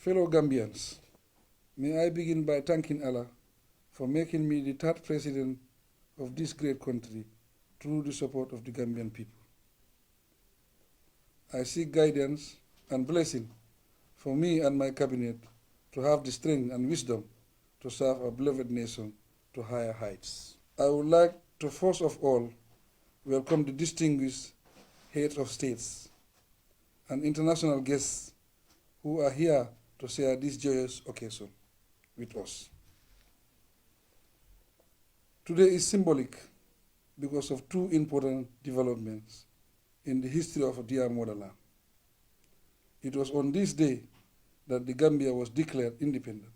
Fellow Gambians, may I begin by thanking Allah for making me the third president of this great country through the support of the Gambian people. I seek guidance and blessing for me and my cabinet to have the strength and wisdom to serve our beloved nation to higher heights. I would like to first of all welcome the distinguished heads of states and international guests who are here to share this joyous occasion with us. Today is symbolic because of two important developments in the history of dear motherland. It was on this day that the Gambia was declared independent.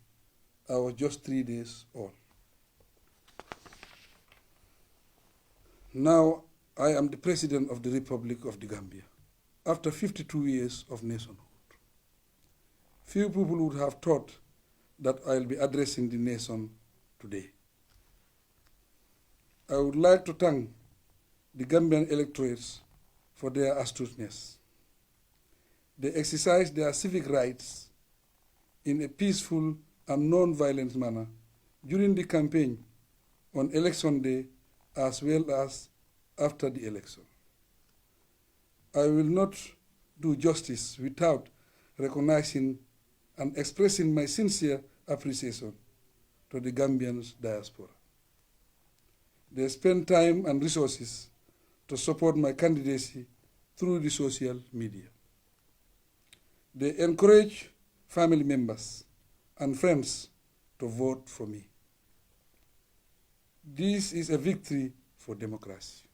I was just 3 days old. Now I am the President of the Republic of the Gambia, after 52 years of nationhood. Few people would have thought that I'll be addressing the nation today. I would like to thank the Gambian electorates for their astuteness. They exercised their civic rights in a peaceful and non-violent manner during the campaign on election day as well as after the election. I will not do justice without recognizing and expressing my sincere appreciation to the Gambian diaspora. They spent time and resources to support my candidacy through the social media. They encourage family members and friends to vote for me. This is a victory for democracy.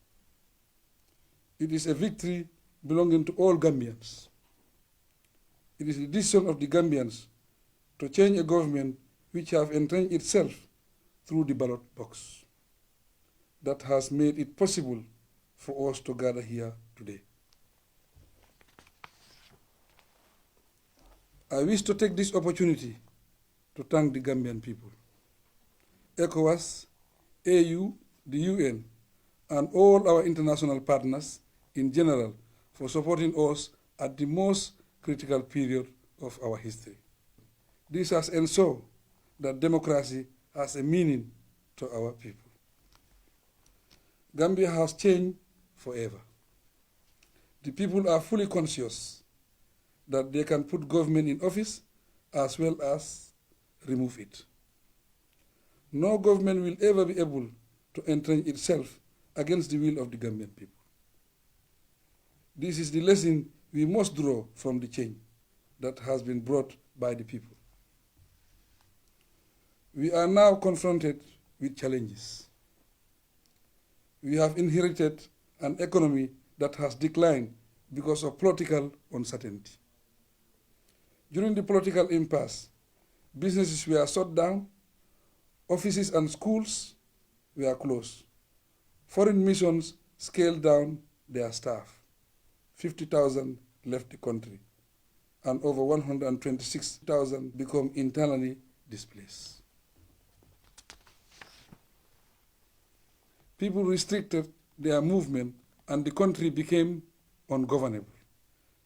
It is a victory belonging to all Gambians. It is the decision of the Gambians to change a government which have entrenched itself through the ballot box that has made it possible for us to gather here today. I wish to take this opportunity to thank the Gambian people, ECOWAS, AU, the UN, and all our international partners in general for supporting us at the most critical period of our history. This has ensured that democracy has a meaning to our people. Gambia has changed forever. The people are fully conscious that they can put government in office as well as remove it. No government will ever be able to entrench itself against the will of the Gambian people. This is the lesson we must draw from the change that has been brought by the people. We are now confronted with challenges. We have inherited an economy that has declined because of political uncertainty. During the political impasse, businesses were shut down, offices and schools were closed. Foreign missions scaled down their staff. 50,000 left the country, and over 126,000 become internally displaced. People restricted their movement and the country became ungovernable.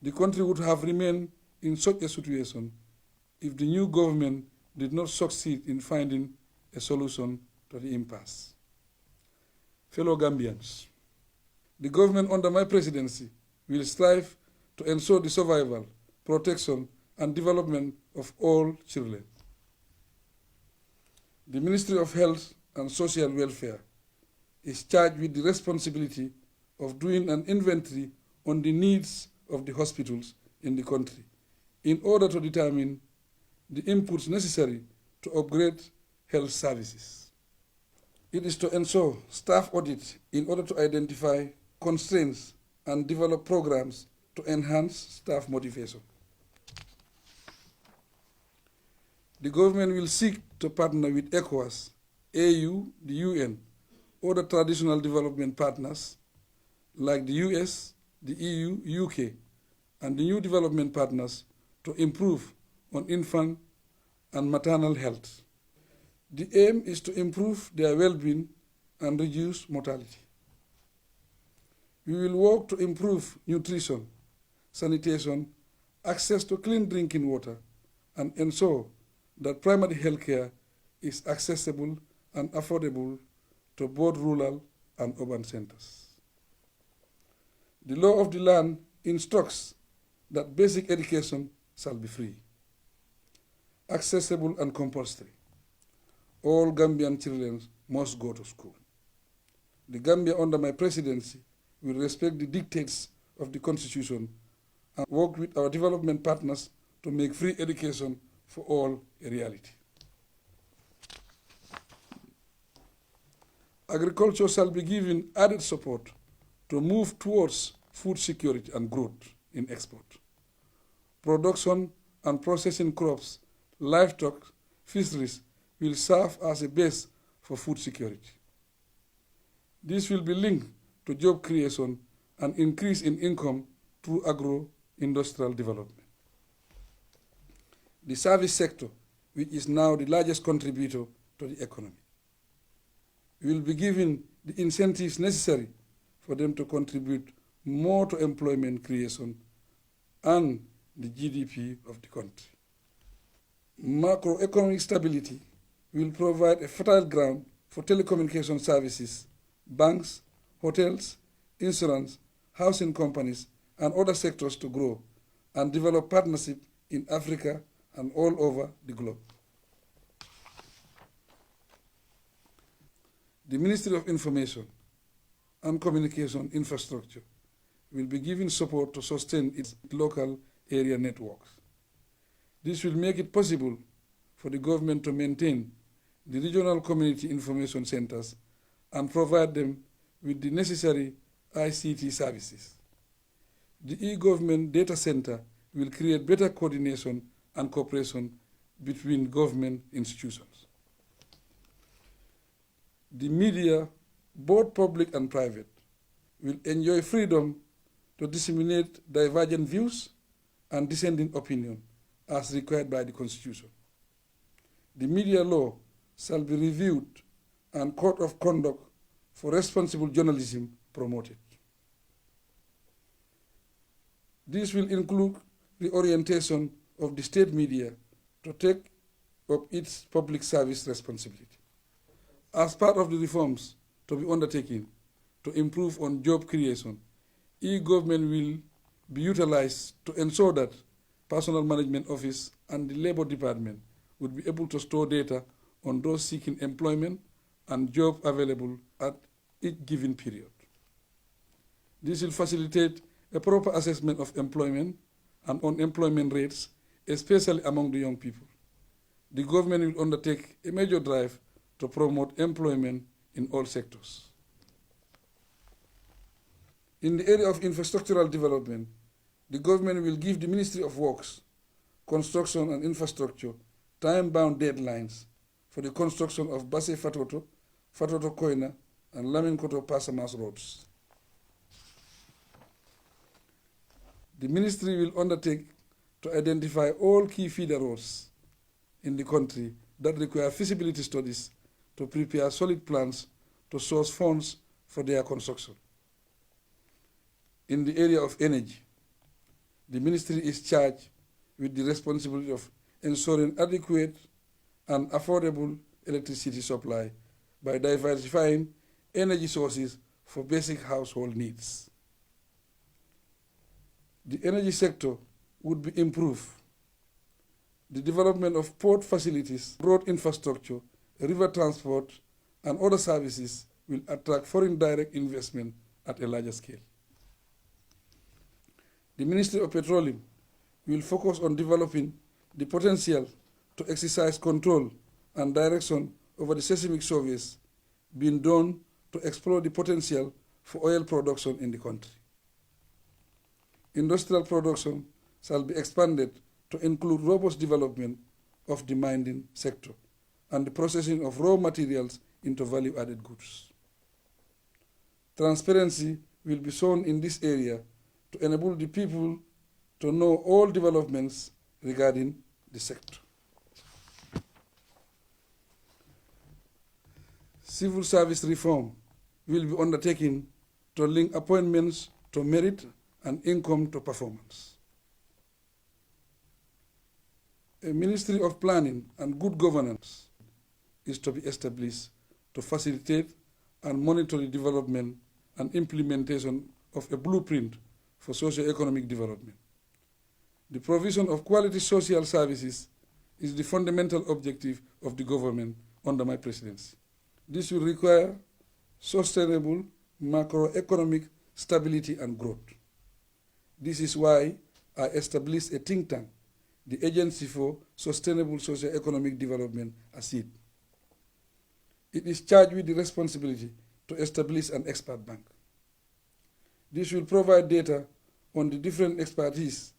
The country would have remained in such a situation if the new government did not succeed in finding a solution to the impasse. Fellow Gambians, the government under my presidency will strive to ensure the survival, protection, and development of all children. The Ministry of Health and Social Welfare is charged with the responsibility of doing an inventory on the needs of the hospitals in the country in order to determine the inputs necessary to upgrade health services. It is to ensure staff audit in order to identify constraints and develop programs to enhance staff motivation. The government will seek to partner with ECOWAS, AU, the UN, other traditional development partners like the US, the EU, UK, and the new development partners to improve on infant and maternal health. The aim is to improve their well-being and reduce mortality. We will work to improve nutrition, sanitation, access to clean drinking water, and ensure that primary healthcare is accessible and affordable to both rural and urban centers. The law of the land instructs that basic education shall be free, accessible and compulsory. All Gambian children must go to school. The Gambia under my presidency will respect the dictates of the Constitution and work with our development partners to make free education for all a reality. Agriculture shall be given added support to move towards food security and growth in export. Production and processing crops, livestock, fisheries will serve as a base for food security. This will be linked to job creation and increase in income through agro-industrial development. The service sector, which is now the largest contributor to the economy, will be given the incentives necessary for them to contribute more to employment creation and the GDP of the country. Macroeconomic stability will provide a fertile ground for telecommunication services, banks, hotels, insurance, housing companies, and other sectors to grow and develop partnership in Africa and all over the globe. The Ministry of Information and Communication Infrastructure will be given support to sustain its local area networks. This will make it possible for the government to maintain the regional community information centers and provide them with the necessary ICT services. The e-government data center will create better coordination and cooperation between government institutions. The media, both public and private, will enjoy freedom to disseminate divergent views and dissenting opinion as required by the Constitution. The media law shall be reviewed and code of conduct for responsible journalism promoted. This will include the orientation of the state media to take up its public service responsibility. As part of the reforms to be undertaken to improve on job creation, e-government will be utilized to ensure that Personnel Management Office and the Labor Department would be able to store data on those seeking employment and job available at each given period. This will facilitate a proper assessment of employment and unemployment rates, especially among the young people. The government will undertake a major drive to promote employment in all sectors. In the area of infrastructural development, the government will give the Ministry of Works, Construction and Infrastructure time-bound deadlines for the construction of Basse Fatoto, Fatoto Koina, and Laminkoto Pasamas roads. The ministry will undertake to identify all key feeder roads in the country that require feasibility studies to prepare solid plans to source funds for their construction. In the area of energy, the ministry is charged with the responsibility of ensuring adequate and affordable electricity supply by diversifying energy sources for basic household needs. The energy sector would be improved. The development of port facilities, road infrastructure, river transport, and other services will attract foreign direct investment at a larger scale. The Ministry of Petroleum will focus on developing the potential to exercise control and direction over the seismic surveys being done to explore the potential for oil production in the country. Industrial production shall be expanded to include robust development of the mining sector and the processing of raw materials into value-added goods. Transparency will be shown in this area to enable the people to know all developments regarding the sector. Civil service reform will be undertaken to link appointments to merit and income to performance. A Ministry of Planning and Good Governance is to be established to facilitate and monitor the development and implementation of a blueprint for socio-economic development. The provision of quality social services is the fundamental objective of the government under my presidency. This will require sustainable macroeconomic stability and growth. This is why I established a think tank, the Agency for Sustainable Socio-Economic Development, ASEED. It is charged with the responsibility to establish an expert bank. This will provide data on the different expertise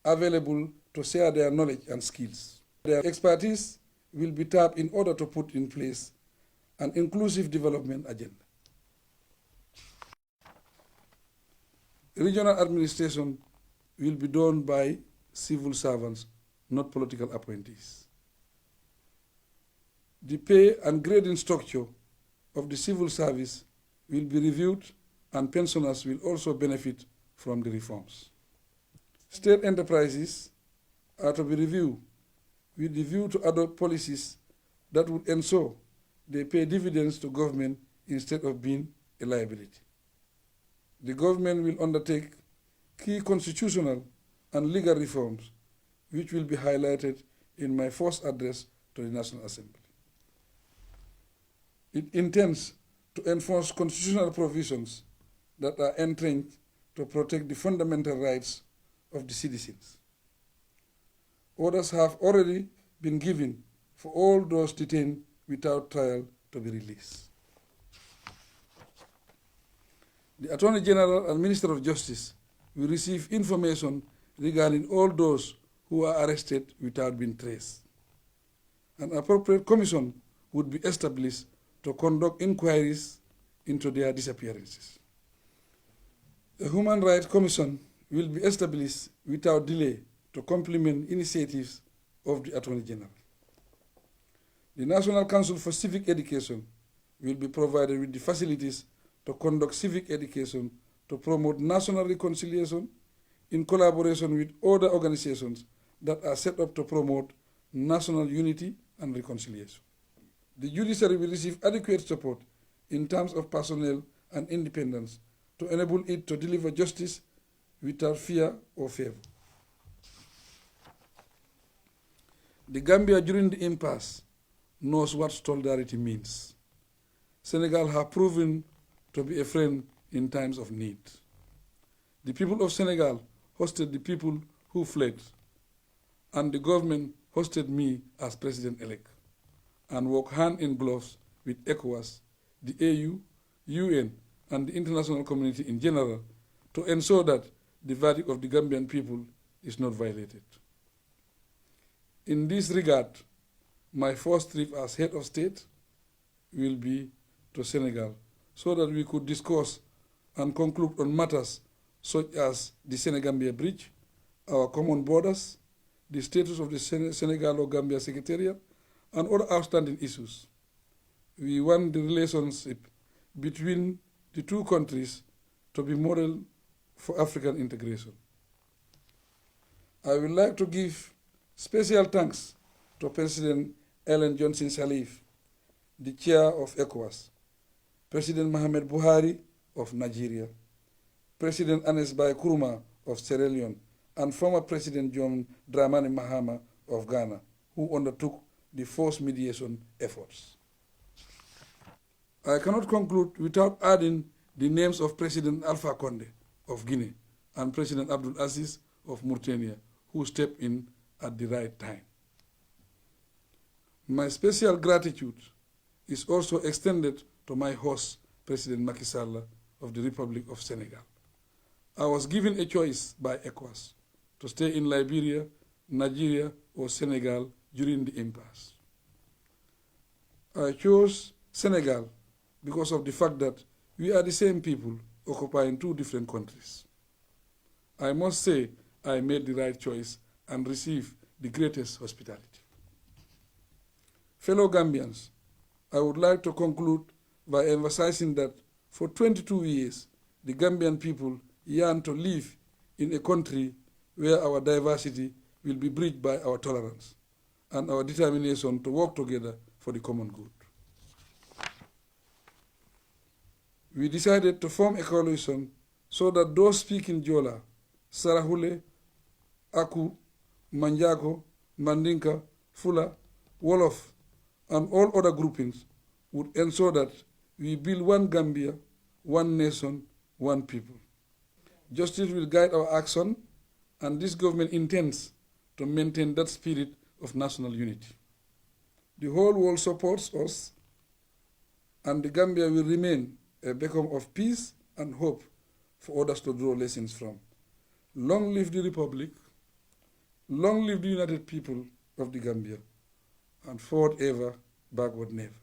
available to share their knowledge and skills. Their expertise will be tapped in order to put in place an inclusive development agenda. Regional administration will be done by civil servants, not political appointees. The pay and grading structure of the civil service will be reviewed, and pensioners will also benefit from the reforms. State enterprises are to be reviewed with the view to adopt policies that would ensure they pay dividends to government instead of being a liability. The government will undertake key constitutional and legal reforms, which will be highlighted in my first address to the National Assembly. It intends to enforce constitutional provisions that are entrenched to protect the fundamental rights of the citizens. Orders have already been given for all those detained without trial to be released. The Attorney General and Minister of Justice will receive information regarding all those who are arrested without being traced. An appropriate commission would be established to conduct inquiries into their disappearances. A Human Rights Commission will be established without delay to complement initiatives of the Attorney General. The National Council for Civic Education will be provided with the facilities to conduct civic education to promote national reconciliation in collaboration with other organizations that are set up to promote national unity and reconciliation. The judiciary will receive adequate support in terms of personnel and independence to enable it to deliver justice without fear or favor. The Gambia during the impasse knows what solidarity means. Senegal have proven to be a friend in times of need. The people of Senegal hosted the people who fled, and the government hosted me as president-elect, and worked hand in gloves with ECOWAS, the AU, UN, and the international community in general to ensure that the verdict of the Gambian people is not violated. In this regard, my first trip as head of state will be to Senegal so that we could discuss and conclude on matters such as the Senegambia Bridge, our common borders, the status of the Senegal-Gambia Secretariat, and other outstanding issues. We want the relationship between the two countries to be model for African integration. I would like to give special thanks to President Ellen Johnson Sirleaf, the chair of ECOWAS, President Mohamed Buhari of Nigeria, President Anes Bai Kuruma of Sierra Leone, and former President John Dramani Mahama of Ghana, who undertook the forced mediation efforts. I cannot conclude without adding the names of President Alpha Conde of Guinea and President Abdul Aziz of Mauritania, who stepped in at the right time. My special gratitude is also extended to my host, President Macky Sall of the Republic of Senegal. I was given a choice by ECOWAS to stay in Liberia, Nigeria, or Senegal during the impasse. I chose Senegal because of the fact that we are the same people occupying two different countries. I must say I made the right choice and received the greatest hospitality. Fellow Gambians, I would like to conclude by emphasizing that for 22 years, the Gambian people yearn to live in a country where our diversity will be bridged by our tolerance, and our determination to work together for the common good. We decided to form a coalition so that those speaking Jola, Sarahule, Aku, Manjago, Mandinka, Fula, Wolof, and all other groupings would ensure that we build one Gambia, one nation, one people. Justice will guide our action, and this government intends to maintain that spirit of national unity. The whole world supports us, and the Gambia will remain a beacon of peace and hope for others to draw lessons from. Long live the Republic, long live the United People of the Gambia, and forward ever, backward never.